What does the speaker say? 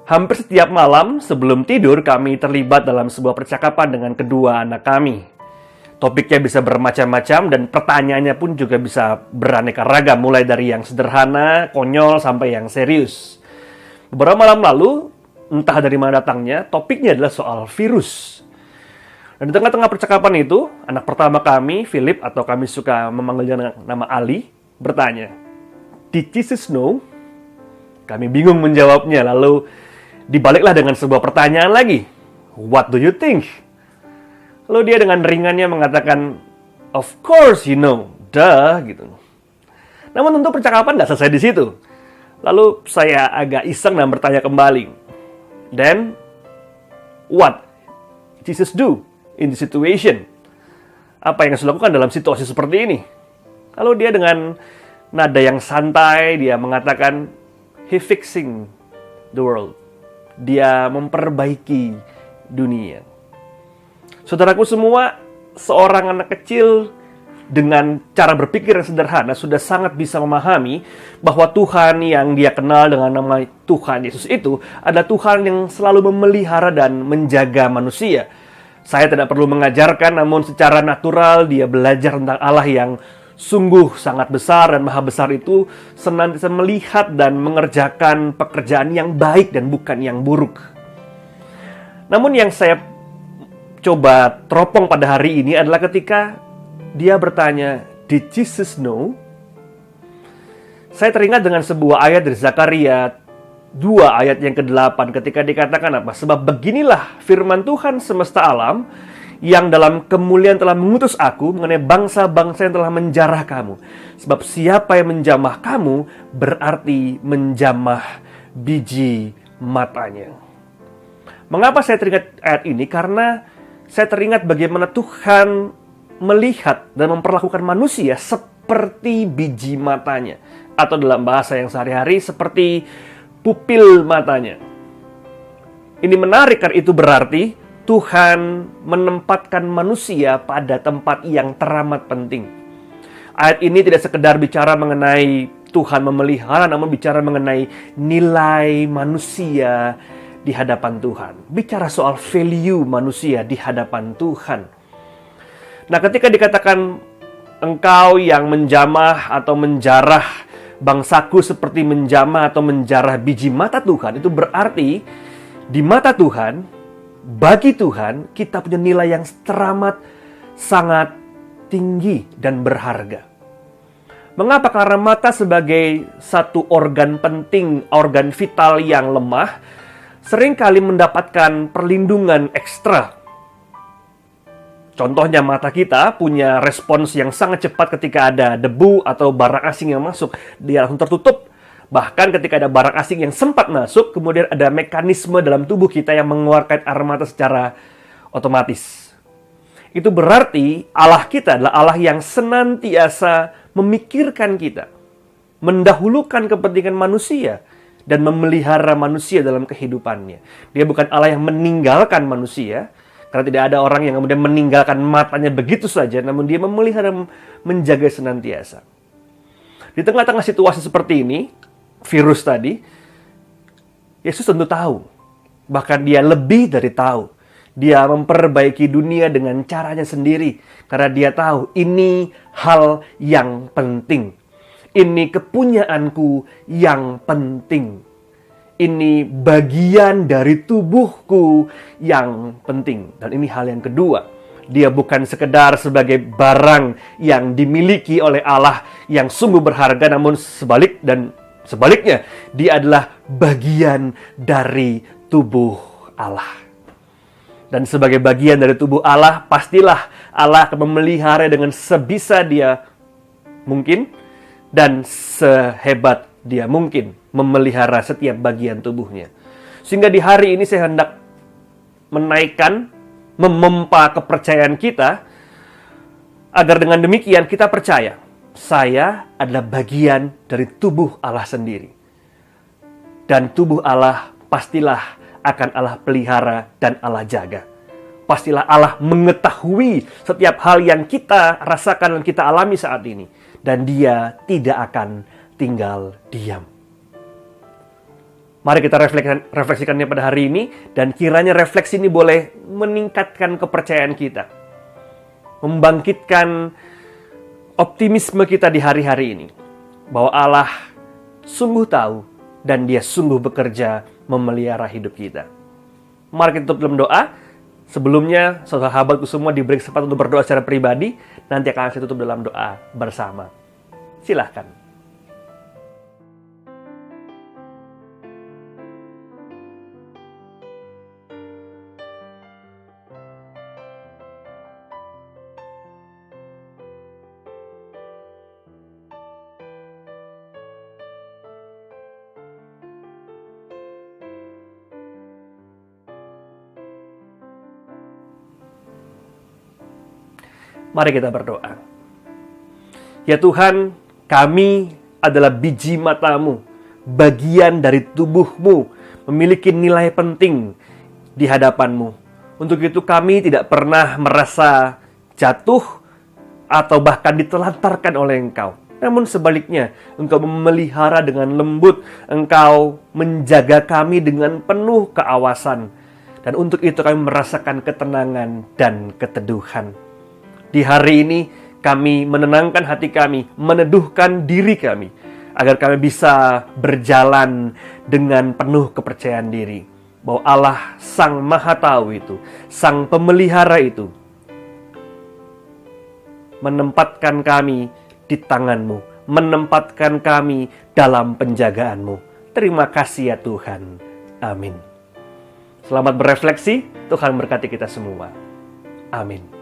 Hampir setiap malam sebelum tidur, kami terlibat dalam sebuah percakapan dengan kedua anak kami. Topiknya bisa bermacam-macam dan pertanyaannya pun juga bisa beraneka ragam, mulai dari yang sederhana, konyol, sampai yang serius. Beberapa malam lalu, entah dari mana datangnya, topiknya adalah soal virus. Dan di tengah-tengah percakapan itu, anak pertama kami, Philip, atau kami suka memanggilnya nama Ali, bertanya, "Did Jesus know?" Kami bingung menjawabnya, lalu dibaliklah dengan sebuah pertanyaan lagi. "What do you think?" Lalu dia dengan ringannya mengatakan, "Of course you know, duh," gitu. Namun tentu percakapan nggak selesai di situ. Lalu saya agak iseng dan bertanya kembali, "Then, what Jesus do in the situation?" Apa yang Yesus lakukan dalam situasi seperti ini? Lalu dia dengan nada yang santai, dia mengatakan, "He fixing the world." Dia memperbaiki dunia. Saudaraku semua, seorang anak kecil dengan cara berpikir yang sederhana sudah sangat bisa memahami bahwa Tuhan yang dia kenal dengan nama Tuhan Yesus itu adalah Tuhan yang selalu memelihara dan menjaga manusia. Saya tidak perlu mengajarkan, namun secara natural dia belajar tentang Allah yang sungguh sangat besar dan maha besar itu senantiasa melihat dan mengerjakan pekerjaan yang baik dan bukan yang buruk. Namun yang saya coba teropong pada hari ini adalah ketika dia bertanya, "Did Jesus know?" Saya teringat dengan sebuah ayat dari Zakaria 2 ayat yang ke-8 ketika dikatakan apa? "Sebab beginilah firman Tuhan semesta alam, yang dalam kemuliaan telah mengutus aku mengenai bangsa-bangsa yang telah menjarah kamu. Sebab siapa yang menjamah kamu, berarti menjamah biji matanya." Mengapa saya teringat ayat ini? Karena saya teringat bagaimana Tuhan melihat dan memperlakukan manusia seperti biji matanya. Atau dalam bahasa yang sehari-hari, seperti pupil matanya. Ini menarik karena itu berarti Tuhan menempatkan manusia pada tempat yang teramat penting. Ayat ini tidak sekedar bicara mengenai Tuhan memelihara, namun bicara mengenai nilai manusia di hadapan Tuhan. Bicara soal value manusia di hadapan Tuhan. Nah, ketika dikatakan engkau yang menjamah atau menjarah bangsaku seperti menjamah atau menjarah biji mata Tuhan, itu berarti di mata Tuhan, bagi Tuhan, kita punya nilai yang teramat sangat tinggi dan berharga. Mengapa? Karena mata sebagai satu organ penting, organ vital yang lemah, seringkali mendapatkan perlindungan ekstra. Contohnya mata kita punya respons yang sangat cepat ketika ada debu atau barang asing yang masuk. Dia langsung tertutup. Bahkan ketika ada barang asing yang sempat masuk, kemudian ada mekanisme dalam tubuh kita yang mengeluarkan air mata secara otomatis. Itu berarti Allah kita adalah Allah yang senantiasa memikirkan kita, mendahulukan kepentingan manusia, dan memelihara manusia dalam kehidupannya. Dia bukan Allah yang meninggalkan manusia, karena tidak ada orang yang kemudian meninggalkan matanya begitu saja, namun dia memelihara, menjaga senantiasa. Di tengah-tengah situasi seperti ini, virus tadi, Yesus tentu tahu. Bahkan dia lebih dari tahu. Dia memperbaiki dunia dengan caranya sendiri. Karena dia tahu ini hal yang penting. Ini kepunyaanku yang penting. Ini bagian dari tubuhku yang penting. Dan ini hal yang kedua. Dia bukan sekedar sebagai barang yang dimiliki oleh Allah yang sungguh berharga, namun sebaliknya, dia adalah bagian dari tubuh Allah. Dan sebagai bagian dari tubuh Allah, pastilah Allah akan memelihara dengan sebisa dia mungkin dan sehebat dia mungkin memelihara setiap bagian tubuhnya. Sehingga di hari ini saya hendak menaikkan, memompa kepercayaan kita, agar dengan demikian kita percaya, saya adalah bagian dari tubuh Allah sendiri. Dan tubuh Allah pastilah akan Allah pelihara dan Allah jaga. Pastilah Allah mengetahui setiap hal yang kita rasakan dan kita alami saat ini. Dan dia tidak akan tinggal diam. Mari kita refleksikannya pada hari ini, dan kiranya refleksi ini boleh meningkatkan kepercayaan kita, membangkitkan optimisme kita di hari-hari ini, bahwa Allah sungguh tahu dan Dia sungguh bekerja memelihara hidup kita. Mari kita tutup dalam doa. Sebelumnya, sahabatku semua diberi kesempatan untuk berdoa secara pribadi. Nanti akan saya tutup dalam doa bersama. Silahkan. Mari kita berdoa. Ya Tuhan, kami adalah biji mata-Mu, bagian dari tubuh-Mu, memiliki nilai penting di hadapan-Mu. Untuk itu kami tidak pernah merasa jatuh atau bahkan ditelantarkan oleh Engkau. Namun sebaliknya, Engkau memelihara dengan lembut, Engkau menjaga kami dengan penuh keawasan. Dan untuk itu kami merasakan ketenangan dan keteduhan. Di hari ini kami menenangkan hati kami, meneduhkan diri kami, agar kami bisa berjalan dengan penuh kepercayaan diri. Bahwa Allah Sang Maha Tahu itu, Sang Pemelihara itu, menempatkan kami di tangan-Mu, menempatkan kami dalam penjagaan-Mu. Terima kasih ya Tuhan. Amin. Selamat berefleksi, Tuhan berkati kita semua. Amin.